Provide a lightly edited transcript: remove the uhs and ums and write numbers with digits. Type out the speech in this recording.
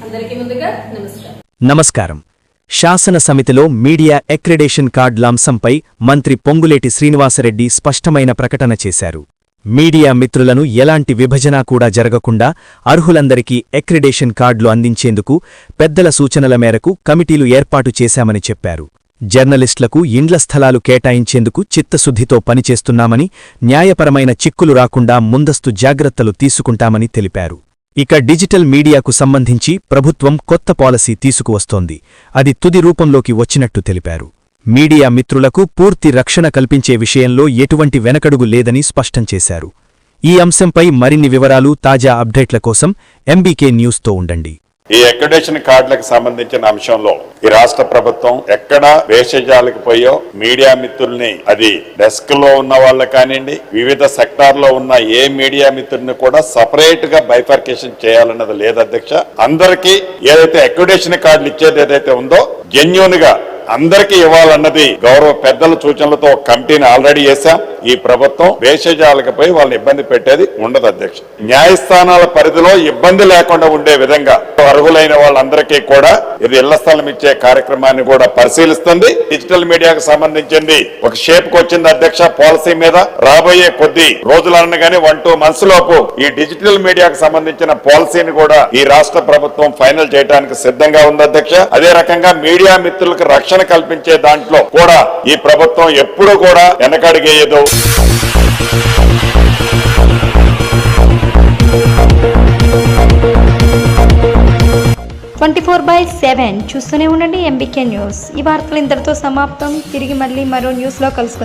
అందరికీ ముందుగా నమస్కారం. శాసన సమితిలో మీడియా అక్రిడేషన్ కార్డుల అంశంపై మంత్రి పొంగులేటి శ్రీనివాసరెడ్డి స్పష్టమైన ప్రకటన చేశారు. మీడియా మిత్రులను ఎలాంటి విభజన కూడా జరగకుండా అర్హులందరికీ అక్రిడేషన్ కార్డులు అందించేందుకు పెద్దల సూచనల మేరకు కమిటీలు ఏర్పాటు చేశామని చెప్పారు. జర్నలిస్టులకు ఇండ్ల స్థలాలు కేటాయించేందుకు చిత్తశుద్ధితో పనిచేస్తున్నామని, న్యాయపరమైన చిక్కులు రాకుండా ముందస్తు జాగ్రత్తలు తీసుకుంటామని తెలిపారు. ఇక డిజిటల్ మీడియాకు సంబంధించి ప్రభుత్వం కొత్త పాలసీ తీసుకువస్తోంది. అది తుది రూపంలోకి వచ్చినట్టు తెలిపారు. మీడియా మిత్రులకు పూర్తి రక్షణ కల్పించే విషయంలో ఎటువంటి వెనకడుగు లేదని స్పష్టం చేశారు. ఈ అంశంపై మరిన్ని వివరాలు, తాజా అప్డేట్ల కోసం ఎంబీకే న్యూస్తో ఉండండి. ఈ అక్రిడేషన్ కార్డులకు సంబంధించిన అంశంలో ఈ రాష్ట్ర ప్రభుత్వం ఎక్కడ వేషజాలకు పోయో మీడియా మిత్రుల్ని, అది డెస్క్ లో ఉన్న వాళ్ళ కానివ్వండి, వివిధ సెక్టార్ లో ఉన్న ఏ మీడియా మిత్రుల్ని కూడా సపరేట్ గా బైఫర్కేషన్ చేయాలన్నది లేదు అధ్యక్ష. అందరికీ ఏదైతే అక్రిడేషన్ కార్డులు ఇచ్చేది ఏదైతే ఉందో జెన్యూన్ గా అందరికీ ఇవ్వాలన్నది గౌరవ పెద్దల సూచనలతో ఒక కమిటీని ఆల్రెడీ చేశాం. ఈ ప్రభుత్వం వేషజాలకు పోయి వాళ్ళని ఇబ్బంది పెట్టేది ఉండదు అధ్యక్ష. న్యాయస్థానాల పరిధిలో ఇబ్బంది లేకుండా ఉండే విధంగా అర్హులైన వాళ్ళందరికీ కూడా ఇది ఇళ్ల స్థలం ఇచ్చే కార్యక్రమాన్ని కూడా పరిశీలిస్తుంది. డిజిటల్ మీడియాకు సంబంధించింది ఒక షేప్ కు వచ్చింది అధ్యక్ష. పాలసీ మీద రాబోయే కొద్ది రోజులనగానే 1-2 months లోపు ఈ డిజిటల్ మీడియాకు సంబంధించిన పాలసీని కూడా ఈ రాష్ట్ర ప్రభుత్వం ఫైనల్ చేయడానికి సిద్ధంగా ఉంది అధ్యక్ష. అదే రకంగా మీడియా మిత్రులకు రక్షణ కల్పించే దాంట్లో కూడా ఈ ప్రభుత్వం ఎప్పుడూ కూడా వెనకడుగేయదు. 24/7 చూస్తూనే ఉండండి ఎంబీకే న్యూస్. ఈ వార్తలు ఇంతటితో సమాప్తం. తిరిగి మళ్ళీ మరో న్యూస్ లో కలుసుకుందాం.